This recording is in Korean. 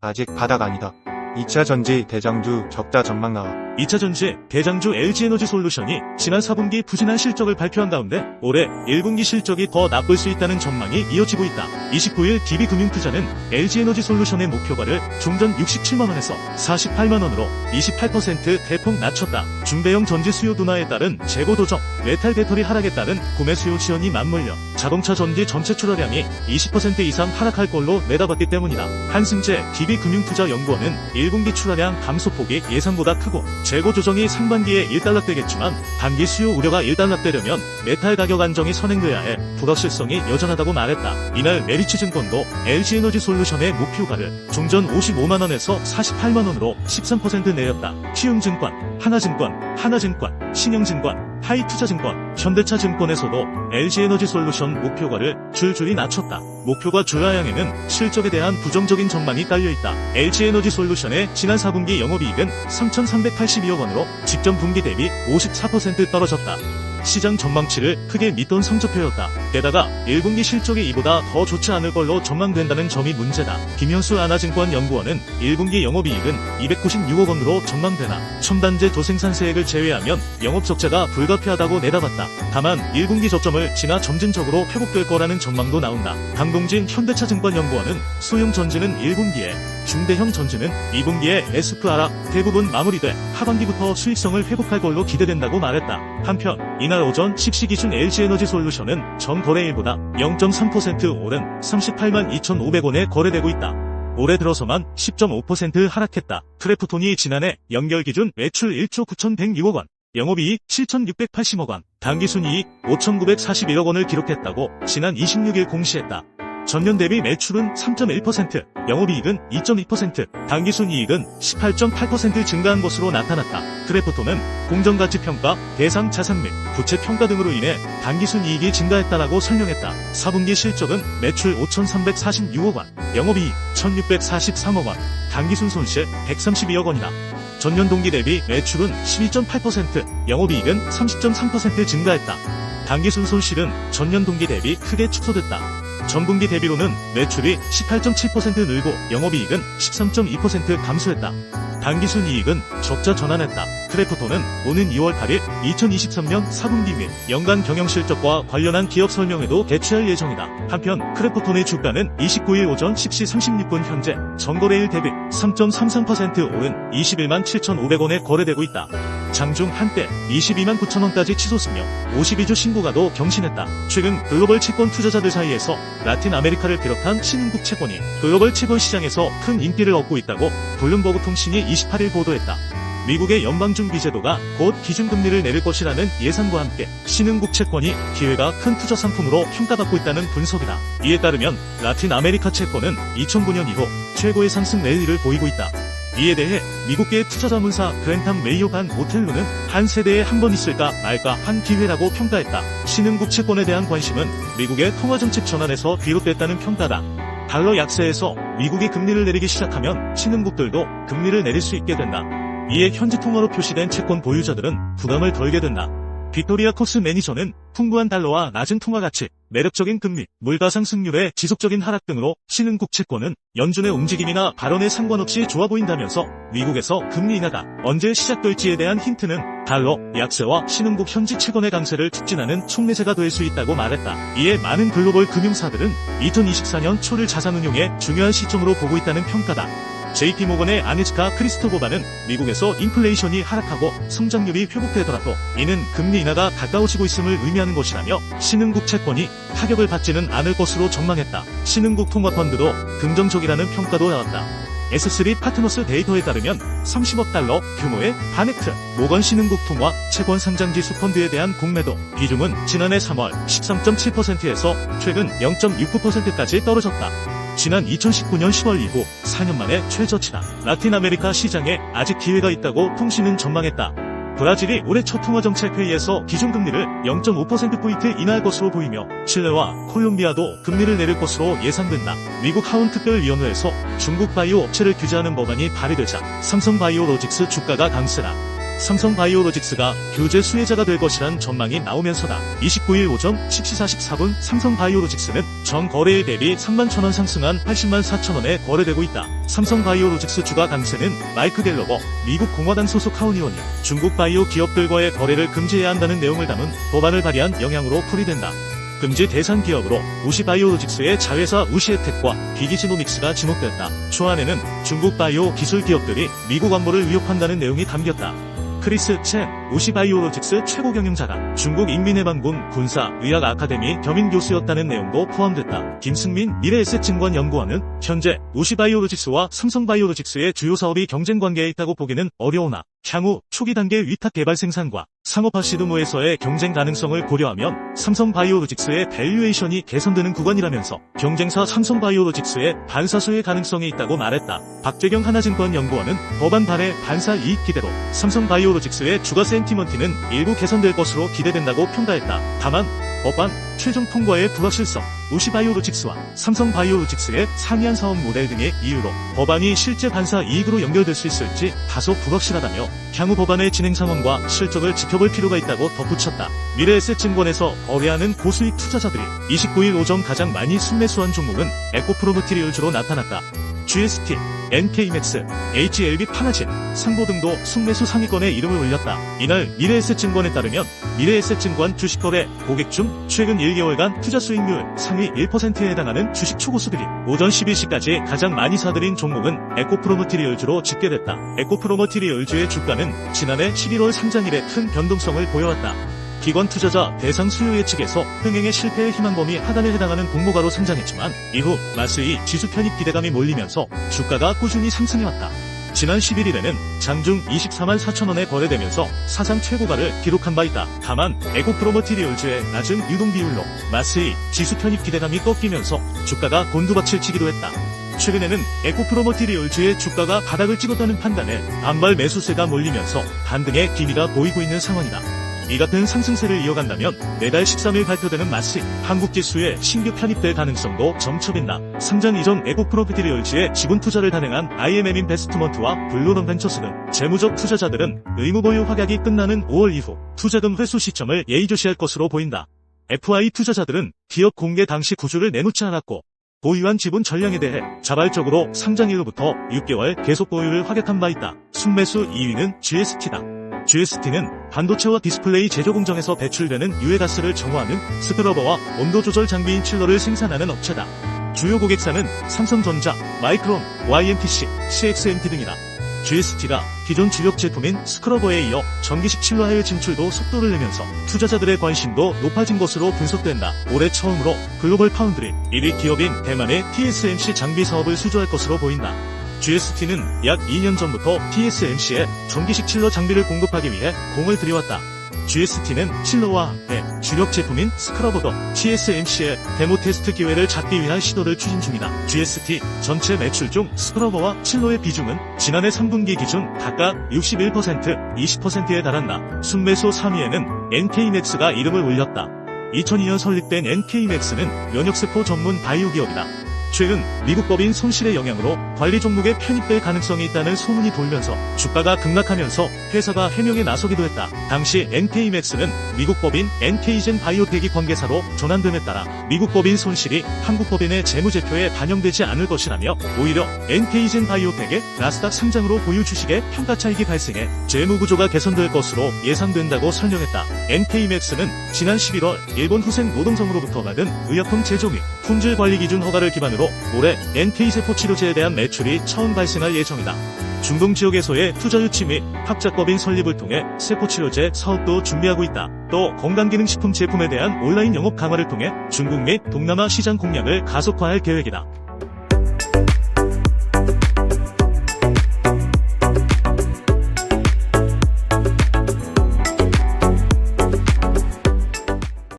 아직 바닥 아니다. 2차 전지 대장주 적자 전망 나와. 2차 전지 대장주 LG에너지솔루션이 지난 4분기 부진한 실적을 발표한 가운데 올해 1분기 실적이 더 나쁠 수 있다는 전망이 이어지고 있다. 29일 DB금융투자는 LG에너지솔루션의 목표가를 중전 67만원에서 48만원으로 28% 대폭 낮췄다. 중대형 전지 수요 둔화에 따른 재고 조정, 메탈 배터리 하락에 따른 구매 수요 지연이 맞물려 자동차 전지 전체 출하량이 20% 이상 하락할 걸로 내다봤기 때문이다. 한승재 DB금융투자연구원은 1분기 출하량 감소폭이 예상보다 크고 재고 조정이 상반기에 일단락되겠지만 단기 수요 우려가 일단락되려면 메탈 가격 안정이 선행돼야 해 불확실성이 여전하다고 말했다. 이날 메리츠증권도 LG에너지솔루션의 목표가를 중전 55만원에서 48만원으로 13% 내렸다. 키움증권, 하나증권, 신영증권, 하이투자증권, 현대차증권에서도 LG에너지솔루션 목표가를 줄줄이 낮췄다. 목표가 주하향에는 실적에 대한 부정적인 전망이 깔려있다. LG에너지솔루션의 지난 4분기 영업이익은 3,382억원으로 직전 분기 대비 54% 떨어졌다. 시장 전망치를 크게 밑돈 성적표였다. 게다가 1분기 실적이 이보다 더 좋지 않을 걸로 전망된다는 점이 문제다. 김현수 하나증권 연구원은 1분기 영업이익은 296억원으로 전망되나 첨단제 조생산세액을 제외하면 영업적자가 불가피하다고 내다봤다. 다만 1분기 저점을 지나 점진적으로 회복될 거라는 전망도 나온다. 강동진 현대차증권 연구원은 소형 전지는 1분기에, 중대형 전지는 2분기에 SFR 대부분 마무리돼 하반기부터 수익성을 회복할 걸로 기대된다고 말했다. 한편 이날 오전 10시 기준 LG에너지솔루션은 전 거래일보다 0.3% 오른 38만 2,500원에 거래되고 있다. 올해 들어서만 10.5% 하락했다. 크래프톤이 지난해 연결 기준 매출 1조 9,106억원, 영업이익 7,680억원, 당기순이익 5,941억원을 기록했다고 지난 26일 공시했다. 전년 대비 매출은 3.1%, 영업이익은 2.2%, 당기순이익은 18.8% 증가한 것으로 나타났다. 크래프톤은 공정가치평가, 대상 자산 및 부채 평가 등으로 인해 당기순이익이 증가했다라고 설명했다. 4분기 실적은 매출 5,346억원, 영업이익 1,643억원, 당기순 손실 132억원이다. 전년 동기 대비 매출은 12.8%, 영업이익은 30.3% 증가했다. 당기순 손실은 전년 동기 대비 크게 축소됐다. 전분기 대비로는 매출이 18.7% 늘고 영업이익은 13.2% 감소했다. 당기순이익은 적자 전환했다. 크래프톤은 오는 2월 8일 2023년 4분기 및 연간 경영실적과 관련한 기업 설명회도 개최할 예정이다. 한편 크래프톤의 주가는 29일 오전 10시 36분 현재 전거래일 대비 3.33% 오른 21만 7,500원에 거래되고 있다. 장중 한때 22만 9천원까지 치솟으며 52주 신고가도 경신했다. 최근 글로벌 채권 투자자들 사이에서 라틴 아메리카를 비롯한 신흥국 채권이 글로벌 채권 시장에서 큰 인기를 얻고 있다고 블룸버그 통신이 28일 보도했다. 미국의 연방준 비제도가 곧 기준금리를 내릴 것이라는 예상과 함께 신흥국 채권이 기회가 큰 투자 상품으로 평가받고 있다는 분석이다. 이에 따르면 라틴 아메리카 채권은 2009년 이후 최고의 상승 랠리를 보이고 있다. 이에 대해 미국계 투자자문사 그랜탐 메이오 반 오텔루는 한 세대에 한 번 있을까 말까 한 기회라고 평가했다. 신흥국 채권에 대한 관심은 미국의 통화정책 전환에서 비롯됐다는 평가다. 달러 약세에서 미국이 금리를 내리기 시작하면 신흥국들도 금리를 내릴 수 있게 된다. 이에 현지 통화로 표시된 채권 보유자들은 부담을 덜게 된다. 빅토리아 코스 매니저는 풍부한 달러와 낮은 통화가치, 매력적인 금리, 물가 상승률의 지속적인 하락 등으로 신흥국 채권은 연준의 움직임이나 발언에 상관없이 좋아 보인다면서 미국에서 금리 인하가 언제 시작될지에 대한 힌트는 달러 약세와 신흥국 현지 채권의 강세를 촉진하는 촉매제가 될 수 있다고 말했다. 이에 많은 글로벌 금융사들은 2024년 초를 자산운용의 중요한 시점으로 보고 있다는 평가다. JP모건의 아니츠카 크리스토보바는 미국에서 인플레이션이 하락하고 성장률이 회복되더라도 이는 금리 인하가 가까워지고 있음을 의미하는 것이라며 신흥국 채권이 타격을 받지는 않을 것으로 전망했다. 신흥국 통화펀드도 긍정적이라는 평가도 나왔다. S3 파트너스 데이터에 따르면 30억 달러 규모의 바넥트, 모건 신흥국 통화 채권 상장지수 펀드에 대한 공매도 비중은 지난해 3월 13.7%에서 최근 0.69%까지 떨어졌다. 지난 2019년 10월 이후 4년 만에 최저치다. 라틴 아메리카 시장에 아직 기회가 있다고 통신은 전망했다. 브라질이 올해 첫 통화정책회의에서 기준금리를 0.5%포인트 인하할 것으로 보이며 칠레와 콜롬비아도 금리를 내릴 것으로 예상된다. 미국 하원특별위원회에서 중국 바이오 업체를 규제하는 법안이 발의되자 삼성바이오로직스 주가가 강세다. 삼성바이오로직스가 규제 수혜자가 될 것이란 전망이 나오면서다. 29일 오전 10시 44분 삼성바이오로직스는 전 거래일 대비 31,000원 상승한 804,000원에 거래되고 있다. 삼성바이오로직스 주가 강세는 마이크 갤러거 미국 공화당 소속 하원의원이 중국 바이오 기업들과의 거래를 금지해야 한다는 내용을 담은 법안을 발의한 영향으로 풀이된다. 금지 대상 기업으로 우시바이오로직스의 자회사 우시에텍과 비기지노믹스가 지목됐다. 초안에는 중국 바이오 기술 기업들이 미국 안보를 위협한다는 내용이 담겼다. 크리스 첸, 우시바이오로직스 최고 경영자가 중국 인민해방군 군사의학 아카데미 겸임 교수였다는 내용도 포함됐다. 김승민 미래에셋증권 연구원은 현재 우시바이오로직스와 삼성바이오로직스의 주요 사업이 경쟁 관계에 있다고 보기는 어려우나 향후 초기 단계 위탁 개발 생산과 상업화 시드모에서의 경쟁 가능성을 고려하면 삼성바이오로직스의 밸류에이션이 개선되는 구간이라면서 경쟁사 삼성바이오로직스의 반사수의 가능성이 있다고 말했다. 박재경 하나증권 연구원은 법안 발의 반사 이익 기대로 삼성바이오로직스의 주가 센티먼트는 일부 개선될 것으로 기대된다고 평가했다. 다만 법안 최종 통과의 불확실성, 우시바이오로직스와 삼성바이오로직스의 상이한 사업 모델 등의 이유로 법안이 실제 반사 이익으로 연결될 수 있을지 다소 불확실하다며 향후 법안의 진행 상황과 실적을 지켜볼 필요가 있다고 덧붙였다. 미래에셋증권에서 거래하는 고수익 투자자들이 29일 오전 가장 많이 순매수한 종목은 에코프로머티리얼주로 나타났다. GST, NK맥스, HLB 파나진, 상보 등도 순매수 상위권에 이름을 올렸다. 이날 미래에셋증권에 따르면 미래에셋증권 주식거래 고객 중 최근 1개월간 투자 수익률 상위 1%에 해당하는 주식 초고수들이 오전 11시까지 가장 많이 사들인 종목은 에코프로머티리얼주로 집계됐다. 에코프로머티리얼주의 주가는 지난해 11월 상장일에 큰 변동성을 보여왔다. 기관 투자자 대상 수요 예측에서 흥행의 실패의 희망범위 하단에 해당하는 공모가로 상장했지만 이후 마스이 지수 편입 기대감이 몰리면서 주가가 꾸준히 상승해왔다. 지난 11일에는 장중 24만 4천원에 거래되면서 사상 최고가를 기록한 바 있다. 다만 에코프로머티리얼주의 낮은 유동 비율로 마스이 지수 편입 기대감이 꺾이면서 주가가 곤두박질 치기도 했다. 최근에는 에코프로머티리얼주의 주가가 바닥을 찍었다는 판단에 반발 매수세가 몰리면서 반등의 기미가 보이고 있는 상황이다. 이 같은 상승세를 이어간다면 매달 13일 발표되는 마스이 한국지수에 신규 편입될 가능성도 점쳐빈다. 상장 이전 에코프로머티리얼주의 지분 투자를 단행한 IMM 인베스트먼트와 블루론 벤처스 등 재무적 투자자들은 의무 보유 확약이 끝나는 5월 이후 투자금 회수 시점을 예의주시할 것으로 보인다. FI 투자자들은 기업 공개 당시 구주를 내놓지 않았고 보유한 지분 전량에 대해 자발적으로 상장 이후부터 6개월 계속 보유를 확약한 바 있다. 순매수 2위는 GST다. GST는 반도체와 디스플레이 제조 공정에서 배출되는 유해가스를 정화하는 스크러버와 온도 조절 장비인 칠러를 생산하는 업체다. 주요 고객사는 삼성전자, 마이크론, YMTC, CXMT 등이다. GST가 기존 주력 제품인 스크러버에 이어 전기식 칠러 해외 진출도 속도를 내면서 투자자들의 관심도 높아진 것으로 분석된다. 올해 처음으로 글로벌 파운드리 1위 기업인 대만의 TSMC 장비 사업을 수주할 것으로 보인다. GST는 약 2년 전부터 TSMC에 전기식 칠러 장비를 공급하기 위해 공을 들여왔다. GST는 칠러와 함께 주력 제품인 스크러버도 TSMC의 데모 테스트 기회를 잡기 위한 시도를 추진 중이다. GST 전체 매출 중 스크러버와 칠러의 비중은 지난해 3분기 기준 각각 61%, 20%에 달한다. 순매수 3위에는 NK맥스가 이름을 올렸다. 2002년 설립된 NK맥스는 면역세포 전문 바이오 기업이다. 최근 미국 법인 손실의 영향으로 관리 종목에 편입될 가능성이 있다는 소문이 돌면서 주가가 급락하면서 회사가 해명에 나서기도 했다. 당시 NK맥스는 미국 법인 NK젠 바이오텍이 관계사로 전환됨에 따라 미국 법인 손실이 한국 법인의 재무제표에 반영되지 않을 것이라며 오히려 NK젠 바이오텍의 나스닥 상장으로 보유 주식의 평가 차익이 발생해 재무구조가 개선될 것으로 예상된다고 설명했다. NK맥스는 지난 11월 일본 후생 노동성으로부터 받은 의약품 제조 및 품질 관리 기준 허가를 기반으로 올해 NK세포 치료제에 대한 매출이 처음 발생할 예정이다. 중동 지역에서의 투자 유치 및 합작법인 설립을 통해 세포치료제 사업도 준비하고 있다. 또 건강기능식품 제품에 대한 온라인 영업 강화를 통해 중국 및 동남아 시장 공략을 가속화할 계획이다.